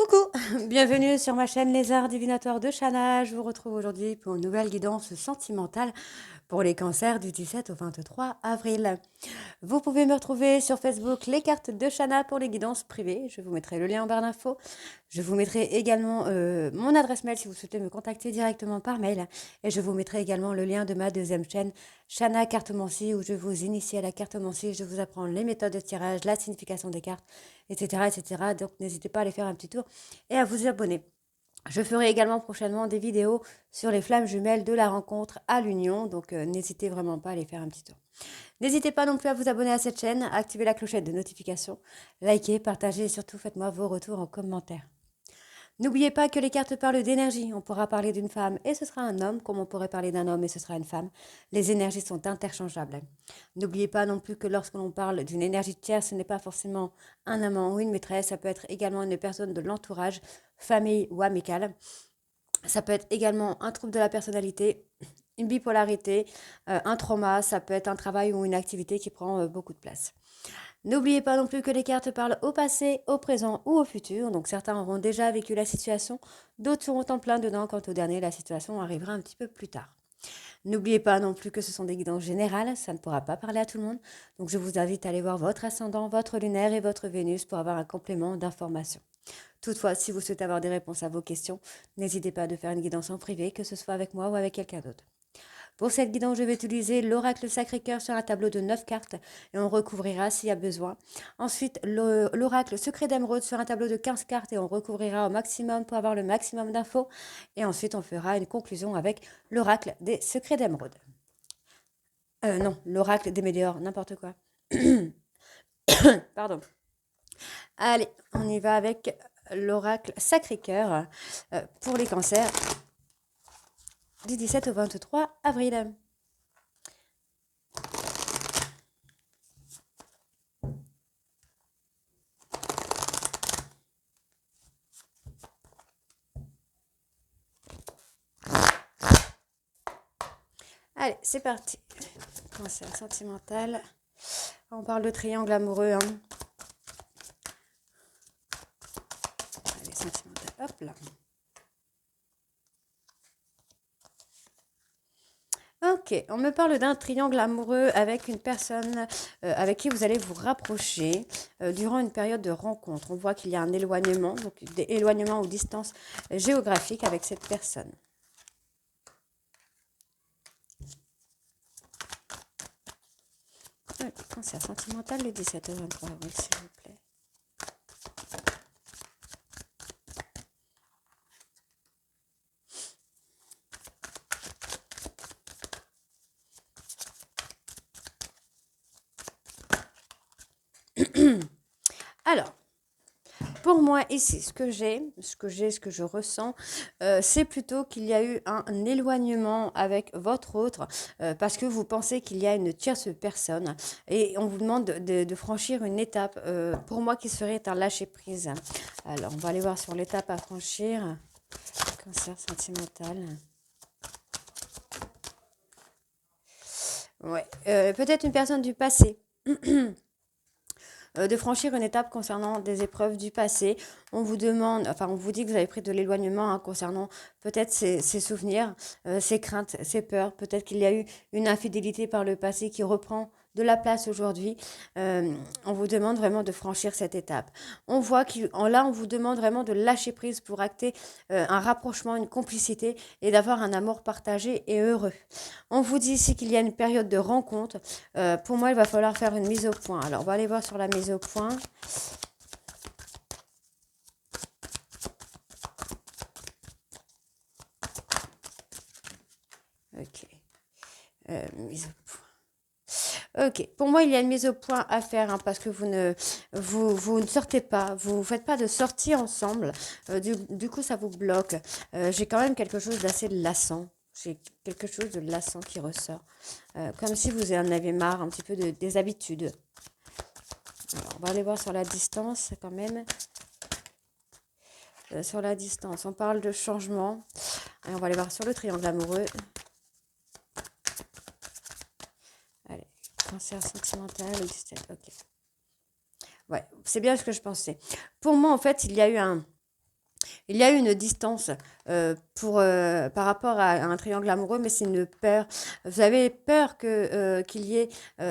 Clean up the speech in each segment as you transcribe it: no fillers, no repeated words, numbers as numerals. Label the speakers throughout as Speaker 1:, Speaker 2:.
Speaker 1: Coucou, bienvenue sur ma chaîne Les Arts Divinatoires de Chana. Je vous retrouve aujourd'hui pour une nouvelle guidance sentimentale pour les cancers du 17 au 23 avril. Vous pouvez me retrouver sur Facebook Les Cartes de Chana pour les guidances privées. Je vous mettrai le lien en barre d'infos. Je vous mettrai également mon adresse mail si vous souhaitez me contacter directement par mail. Et je vous mettrai également le lien de ma deuxième chaîne, Chana Cartomancie, où je vous initie à la cartomancie. Je vous apprends les méthodes de tirage, la signification des cartes, etc. etc. Donc n'hésitez pas à aller faire un petit tour et à vous abonner. Je ferai également prochainement des vidéos sur les flammes jumelles de la rencontre à l'Union, donc n'hésitez vraiment pas à aller faire un petit tour. N'hésitez pas non plus à vous abonner à cette chaîne, à activer la clochette de notification, likez, partagez et surtout faites-moi vos retours en commentaire. N'oubliez pas que les cartes parlent d'énergie. On pourra parler d'une femme et ce sera un homme, comme on pourrait parler d'un homme et ce sera une femme. Les énergies sont interchangeables. N'oubliez pas non plus que lorsque l'on parle d'une énergie tierce, ce n'est pas forcément un amant ou une maîtresse, ça peut être également une personne de l'entourage, famille ou amicale. Ça peut être également un trouble de la personnalité, une bipolarité, un trauma, ça peut être un travail ou une activité qui prend beaucoup de place. N'oubliez pas non plus que les cartes parlent au passé, au présent ou au futur. Donc certains auront déjà vécu la situation, d'autres seront en plein dedans. Quant au dernier, la situation arrivera un petit peu plus tard. N'oubliez pas non plus que ce sont des guidances générales, ça ne pourra pas parler à tout le monde. Donc je vous invite à aller voir votre ascendant, votre lunaire et votre Vénus pour avoir un complément d'information. Toutefois, si vous souhaitez avoir des réponses à vos questions, n'hésitez pas à faire une guidance en privé, que ce soit avec moi ou avec quelqu'un d'autre. Pour cette guidance, je vais utiliser l'oracle Sacré-Cœur sur un tableau de 9 cartes et on recouvrira s'il y a besoin. Ensuite, l'oracle Secret d'Émeraude sur un tableau de 15 cartes et on recouvrira au maximum pour avoir le maximum d'infos. Et ensuite, on fera une conclusion avec l'oracle des Secrets d'Émeraude. Non, l'oracle des Météores, n'importe quoi. Pardon. Allez, on y va avec l'oracle Sacré-Cœur pour les cancers du 17 au 23 avril. Allez, c'est parti. Cancer sentimental. On parle de triangle amoureux. Hein. Allez, sentimental. Hop là. Ok, on me parle d'un triangle amoureux avec une personne avec qui vous allez vous rapprocher durant une période de rencontre. On voit qu'il y a un éloignement, donc éloignement ou distance géographique avec cette personne. Cancer sentimental le 17 au 23 avril, s'il vous plaît. Alors, pour moi ici, ce que je ressens, c'est plutôt qu'il y a eu un éloignement avec votre autre parce que vous pensez qu'il y a une tierce personne et on vous demande de franchir une étape, pour moi qui serait un lâcher-prise. Alors, on va aller voir sur l'étape à franchir. Cancer sentimental. Ouais, peut-être une personne du passé. De franchir une étape concernant des épreuves du passé. On vous demande, enfin on vous dit que vous avez pris de l'éloignement hein, concernant peut-être ces souvenirs, ces craintes, ces peurs. Peut-être qu'il y a eu une infidélité par le passé qui reprend de la place aujourd'hui. On vous demande vraiment de franchir cette étape. On voit là, on vous demande vraiment de lâcher prise pour acter un rapprochement, une complicité et d'avoir un amour partagé et heureux. On vous dit ici qu'il y a une période de rencontre. Pour moi, il va falloir faire une mise au point. Alors, on va aller voir sur la mise au point. Ok. Mise au point. Ok, pour moi, il y a une mise au point à faire hein, parce que vous ne sortez pas, vous ne faites pas de sortie ensemble. Du coup, ça vous bloque. J'ai quand même quelque chose d'assez lassant. J'ai quelque chose de lassant qui ressort. Comme si vous en avez marre un petit peu des habitudes. Alors, on va aller voir sur la distance quand même. Sur la distance, on parle de changement. Et on va aller voir sur le triangle amoureux. Allez, cancer sentimental, 17, ok. Ouais, c'est bien ce que je pensais. Pour moi, en fait, il y a eu un Il y a une distance par rapport à un triangle amoureux, mais c'est une peur. Vous avez peur qu'il y ait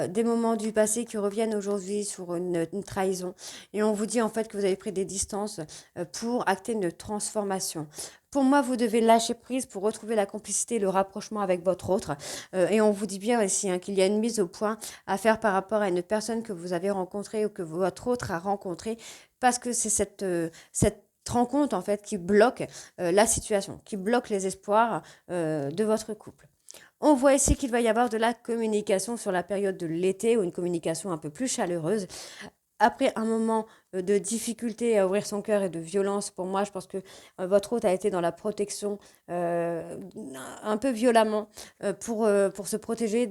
Speaker 1: des moments du passé qui reviennent aujourd'hui sur une trahison. Et on vous dit en fait que vous avez pris des distances pour acter une transformation. Pour moi, vous devez lâcher prise pour retrouver la complicité et le rapprochement avec votre autre. Et on vous dit bien ici qu'il y a une mise au point à faire par rapport à une personne que vous avez rencontrée ou que votre autre a rencontrée, parce que c'est cette rencontre en fait qui bloque la situation, qui bloque les espoirs de votre couple. On voit ici qu'il va y avoir de la communication sur la période de l'été ou une communication un peu plus chaleureuse. Après un moment de difficulté à ouvrir son cœur et de violence, pour moi, je pense que votre hôte a été dans la protection un peu violemment pour se protéger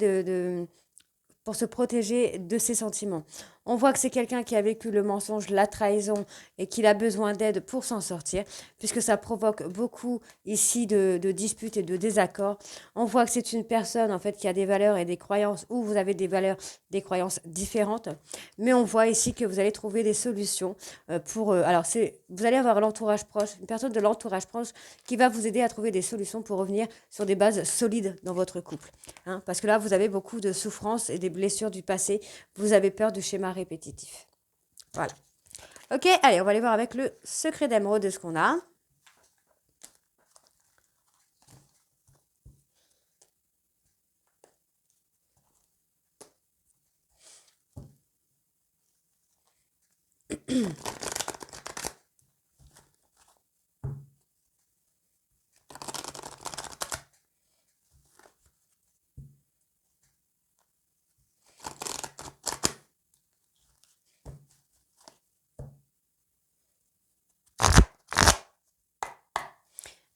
Speaker 1: pour se protéger de ses sentiments. On voit que c'est quelqu'un qui a vécu le mensonge, la trahison et qu'il a besoin d'aide pour s'en sortir, puisque ça provoque beaucoup ici de disputes et de désaccords. On voit que c'est une personne en fait qui a des valeurs et des croyances, où vous avez des valeurs, des croyances différentes, mais on voit ici que vous allez trouver des solutions vous allez avoir l'entourage proche, une personne de l'entourage proche qui va vous aider à trouver des solutions pour revenir sur des bases solides dans votre couple. Parce que là, vous avez beaucoup de souffrances et des blessures du passé. Vous avez peur du schéma répétitif. Voilà. Ok, allez, on va aller voir avec le secret d'émeraude de ce qu'on a.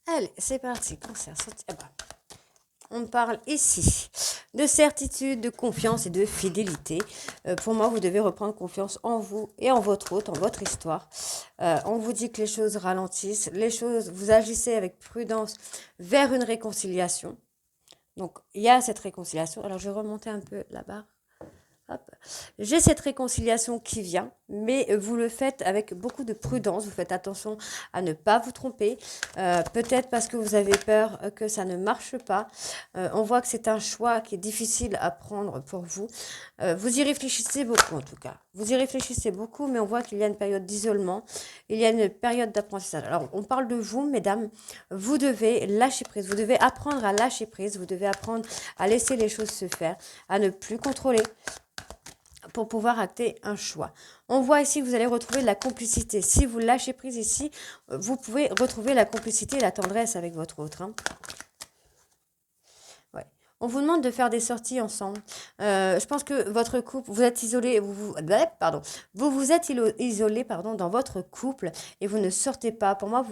Speaker 1: Allez, c'est parti. Cancer. On parle ici de certitude, de confiance et de fidélité. Pour moi, vous devez reprendre confiance en vous et en votre hôte, en votre histoire. On vous dit que les choses ralentissent, vous agissez avec prudence vers une réconciliation. Donc, il y a cette réconciliation. Alors, je vais remonter un peu la barre. Hop. J'ai cette réconciliation qui vient, mais vous le faites avec beaucoup de prudence. Vous faites attention à ne pas vous tromper. Peut-être parce que vous avez peur que ça ne marche pas. On voit que c'est un choix qui est difficile à prendre pour vous. Vous y réfléchissez beaucoup en tout cas. Vous y réfléchissez beaucoup, mais on voit qu'il y a une période d'isolement. Il y a une période d'apprentissage. Alors, on parle de vous, mesdames. Vous devez lâcher prise. Vous devez apprendre à lâcher prise. Vous devez apprendre à laisser les choses se faire, à ne plus contrôler, pour pouvoir acter un choix. On voit ici que vous allez retrouver de la complicité. Si vous lâchez prise ici, vous pouvez retrouver la complicité et la tendresse avec votre autre. Ouais. On vous demande de faire des sorties ensemble. Je pense que votre couple, vous êtes isolé, vous vous êtes isolé dans votre couple et vous ne sortez pas. Pour moi,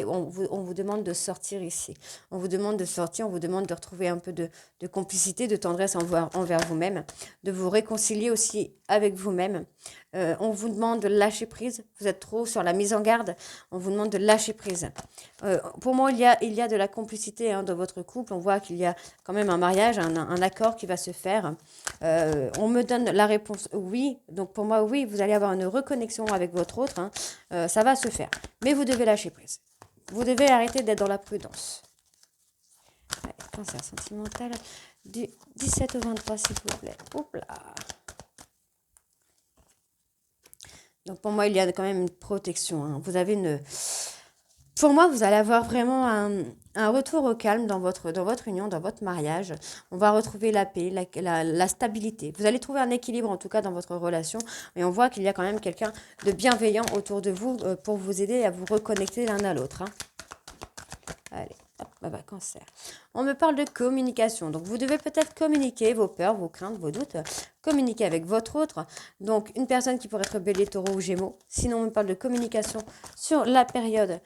Speaker 1: on vous demande de sortir ici. On vous demande de sortir, on vous demande de retrouver un peu de complicité, de tendresse envers vous-même, de vous réconcilier aussi avec vous-même. On vous demande de lâcher prise. Vous êtes trop sur la mise en garde. On vous demande de lâcher prise. Pour moi, il y a de la complicité dans votre couple. On voit qu'il y a quand même un mariage, un accord qui va se faire. On me donne la réponse oui. Donc pour moi, oui, vous allez avoir une reconnexion avec votre autre. Ça va se faire. Mais vous devez lâcher prise. Vous devez arrêter d'être dans la prudence. Allez, cancer sentimental du 17 au 23, s'il vous plaît. Hop là. Donc pour moi, il y a quand même une protection. Vous avez Pour moi, vous allez avoir vraiment un retour au calme dans votre union, dans votre mariage. On va retrouver la paix, la stabilité. Vous allez trouver un équilibre, en tout cas, dans votre relation. Et on voit qu'il y a quand même quelqu'un de bienveillant autour de vous pour vous aider à vous reconnecter l'un à l'autre. Allez, hop, cancer. On me parle de communication. Donc, vous devez peut-être communiquer vos peurs, vos craintes, vos doutes. Communiquer avec votre autre. Donc, une personne qui pourrait être bélier, taureau ou gémeaux. Sinon, on me parle de communication sur la période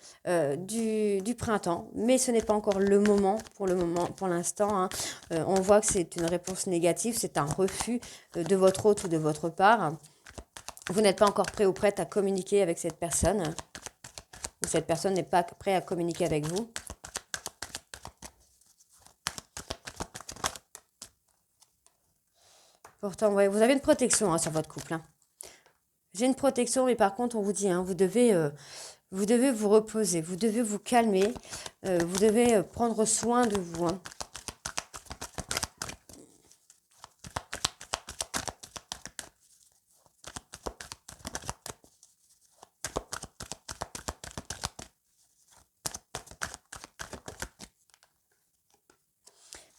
Speaker 1: du printemps. Mais ce n'est pas encore le moment, pour l'instant. On voit que c'est une réponse négative. C'est un refus de votre autre ou de votre part. Vous n'êtes pas encore prêt ou prête à communiquer avec cette personne. Ou cette personne n'est pas prête à communiquer avec vous. Pourtant, ouais, vous avez une protection sur votre couple. J'ai une protection, mais par contre, on vous dit, vous Vous devez vous reposer, vous devez vous calmer, vous devez prendre soin de vous, hein.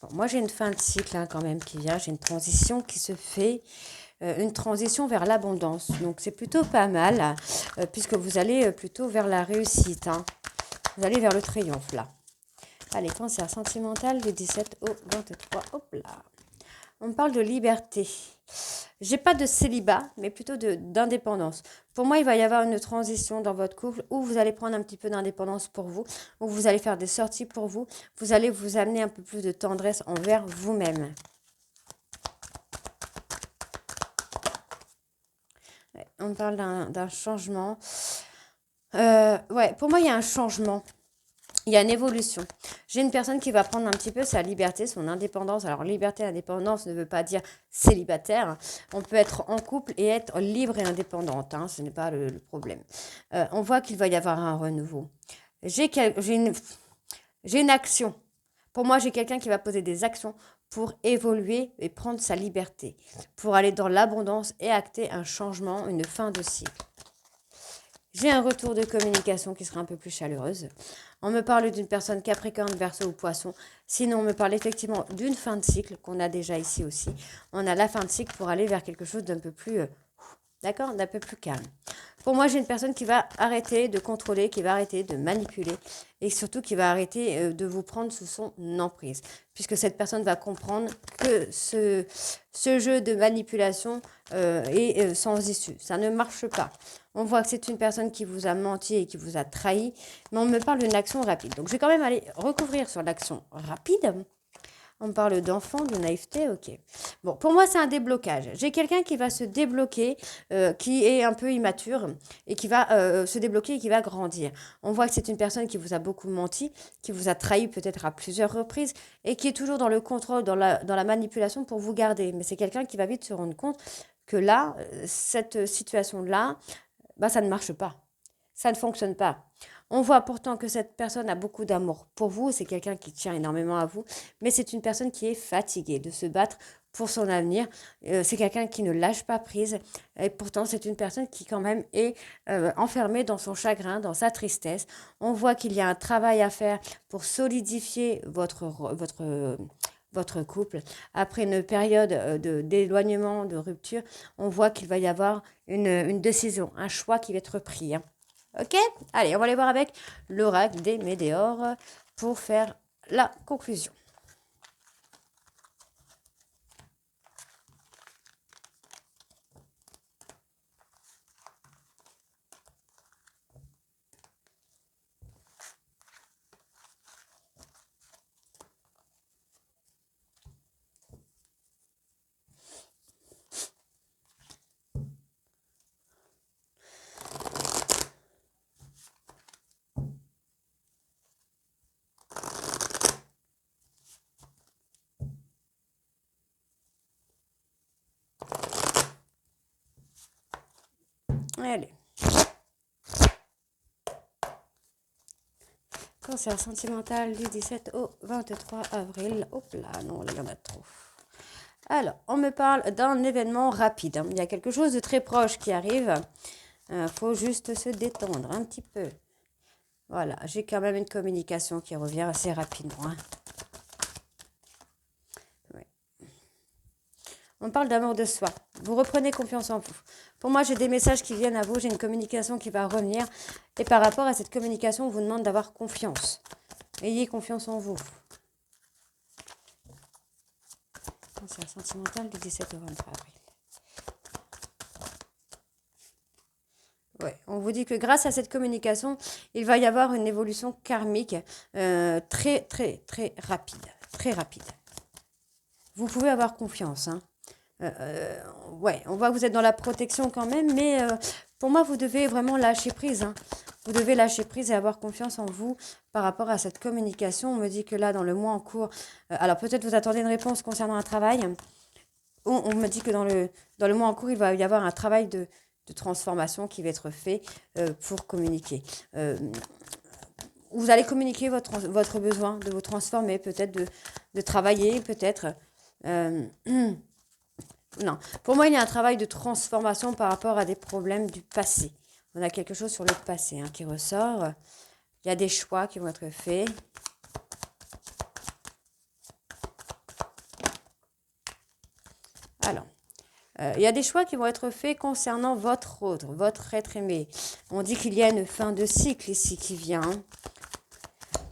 Speaker 1: Bon, moi, j'ai une fin de cycle hein, quand même qui vient, j'ai une transition qui se fait, une transition vers l'abondance. Donc, c'est plutôt pas mal, puisque vous allez plutôt vers la réussite, hein. Vous allez vers le triomphe, là. Allez, cancer sentimental du 17 au 23. Hop là. On parle de liberté. J'ai pas de célibat, mais plutôt d'indépendance. Pour moi, il va y avoir une transition dans votre couple où vous allez prendre un petit peu d'indépendance pour vous, où vous allez faire des sorties pour vous, vous allez vous amener un peu plus de tendresse envers vous-même. Ouais, on parle d'un changement. Ouais, pour moi, il y a un changement. Il y a une évolution. J'ai une personne qui va prendre un petit peu sa liberté, son indépendance. Alors, liberté et indépendance ne veut pas dire célibataire. On peut être en couple et être libre et indépendante, hein, ce n'est pas le problème. On voit qu'il va y avoir un renouveau. J'ai une action. Pour moi, j'ai quelqu'un qui va poser des actions pour évoluer et prendre sa liberté, pour aller dans l'abondance et acter un changement, une fin de cycle. J'ai un retour de communication qui sera un peu plus chaleureuse. On me parle d'une personne Capricorne, Verseau ou Poisson. Sinon, on me parle effectivement d'une fin de cycle qu'on a déjà ici aussi. On a la fin de cycle pour aller vers quelque chose d'un peu plus, d'accord, d'un peu plus calme. Pour moi, j'ai une personne qui va arrêter de contrôler, qui va arrêter de manipuler et surtout qui va arrêter de vous prendre sous son emprise. Puisque cette personne va comprendre que ce jeu de manipulation est sans issue. Ça ne marche pas. On voit que c'est une personne qui vous a menti et qui vous a trahi, mais on me parle d'une action rapide. Donc, je vais quand même aller recouvrir sur l'action rapide. On parle d'enfant, de naïveté, ok. Bon, pour moi, c'est un déblocage. J'ai quelqu'un qui va se débloquer, qui est un peu immature et qui va se débloquer et qui va grandir. On voit que c'est une personne qui vous a beaucoup menti, qui vous a trahi peut-être à plusieurs reprises et qui est toujours dans le contrôle, dans la manipulation pour vous garder. Mais c'est quelqu'un qui va vite se rendre compte que là, cette situation-là, bah, ça ne marche pas. Ça ne fonctionne pas. On voit pourtant que cette personne a beaucoup d'amour pour vous, c'est quelqu'un qui tient énormément à vous, mais c'est une personne qui est fatiguée de se battre pour son avenir. C'est quelqu'un qui ne lâche pas prise, et pourtant c'est une personne qui quand même est enfermée dans son chagrin, dans sa tristesse. On voit qu'il y a un travail à faire pour solidifier votre couple. Après une période d'éloignement, de rupture, on voit qu'il va y avoir une décision, un choix qui va être pris, hein. Ok? Allez, on va aller voir avec l'oracle des météores pour faire la conclusion. Allez. Cancer sentimental du 17 au 23 avril. Hop là, non, là, il y en a trop. Alors, on me parle d'un événement rapide, hein. Il y a quelque chose de très proche qui arrive. Faut juste se détendre un petit peu. Voilà, j'ai quand même une communication qui revient assez rapidement, hein. Ouais. On parle d'amour de soi. Vous reprenez confiance en vous. Pour moi, j'ai des messages qui viennent à vous. J'ai une communication qui va revenir. Et par rapport à cette communication, on vous demande d'avoir confiance. Ayez confiance en vous. C'est un sentimental du 17 au 23 avril. Ouais, on vous dit que grâce à cette communication, il va y avoir une évolution karmique très, très, très rapide. Très rapide. Vous pouvez avoir confiance, hein. Ouais, on voit que vous êtes dans la protection quand même, mais pour moi, vous devez vraiment lâcher prise, hein. Vous devez lâcher prise et avoir confiance en vous par rapport à cette communication. On me dit que là, dans le mois en cours, alors peut-être vous attendez une réponse concernant un travail. On me dit que dans le mois en cours, il va y avoir un travail de transformation qui va être fait pour communiquer. Vous allez communiquer votre besoin de vous transformer, peut-être de travailler, peut-être. Non, pour moi, il y a un travail de transformation par rapport à des problèmes du passé. On a quelque chose sur le passé qui ressort. Il y a des choix qui vont être faits. Alors, il y a des choix qui vont être faits concernant votre autre, votre être aimé. On dit qu'il y a une fin de cycle ici qui vient.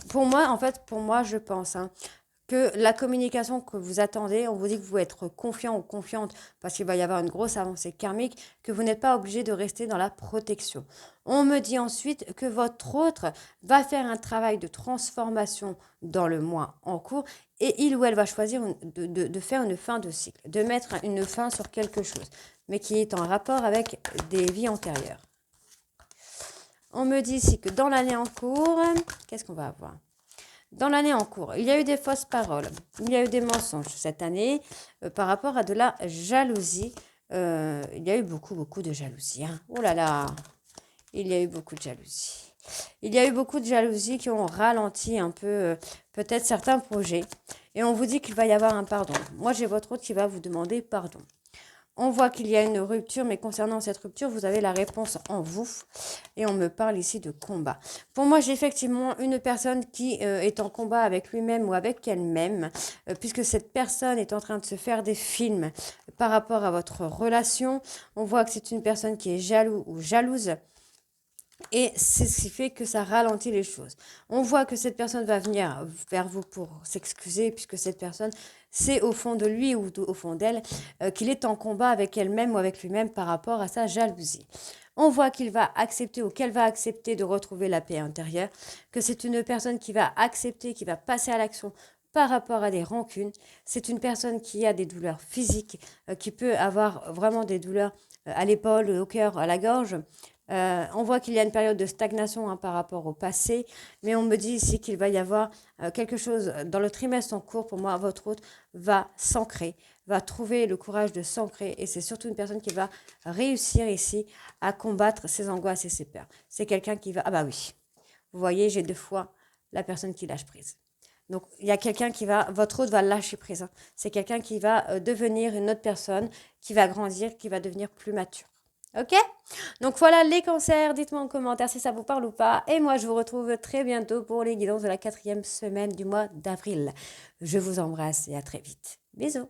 Speaker 1: Pour moi, je pense que la communication que vous attendez, on vous dit que vous êtes confiant ou confiante parce qu'il va y avoir une grosse avancée karmique, que vous n'êtes pas obligé de rester dans la protection. On me dit ensuite que votre autre va faire un travail de transformation dans le mois en cours et il ou elle va choisir de faire une fin de cycle, de mettre une fin sur quelque chose, mais qui est en rapport avec des vies antérieures. On me dit ici que dans l'année en cours, qu'est-ce qu'on va avoir ? Dans l'année en cours, il y a eu des fausses paroles, il y a eu des mensonges cette année par rapport à de la jalousie. Il y a eu beaucoup de jalousie. Oh là là, il y a eu beaucoup de jalousie. Il y a eu beaucoup de jalousie qui ont ralenti un peu peut-être certains projets. Et on vous dit qu'il va y avoir un pardon. Moi, j'ai votre autre qui va vous demander pardon. On voit qu'il y a une rupture, mais concernant cette rupture, vous avez la réponse en vous. Et on me parle ici de combat. Pour moi, j'ai effectivement une personne qui est en combat avec lui-même ou avec elle-même, puisque cette personne est en train de se faire des films par rapport à votre relation. On voit que c'est une personne qui est jaloux ou jalouse. Et c'est ce qui fait que ça ralentit les choses. On voit que cette personne va venir vers vous pour s'excuser, puisque cette personne, c'est au fond de lui ou au fond d'elle qu'il est en combat avec elle-même ou avec lui-même par rapport à sa jalousie. On voit qu'il va accepter ou qu'elle va accepter de retrouver la paix intérieure, que c'est une personne qui va accepter, qui va passer à l'action par rapport à des rancunes. C'est une personne qui a des douleurs physiques, qui peut avoir vraiment des douleurs à l'épaule, au cœur, à la gorge. On voit qu'il y a une période de stagnation par rapport au passé, mais on me dit ici qu'il va y avoir quelque chose dans le trimestre en cours. Pour moi, votre autre va s'ancrer, va trouver le courage de s'ancrer, et c'est surtout une personne qui va réussir ici à combattre ses angoisses et ses peurs. C'est quelqu'un qui va... Ah bah oui, vous voyez, j'ai 2 fois la personne qui lâche prise. Donc, il y a quelqu'un qui va, votre autre va lâcher prise. C'est quelqu'un qui va devenir une autre personne, qui va grandir, qui va devenir plus mature. Ok? Donc voilà les cancers, dites-moi en commentaire si ça vous parle ou pas. Et moi, je vous retrouve très bientôt pour les guidances de la 4e semaine du mois d'avril. Je vous embrasse et à très vite. Bisous.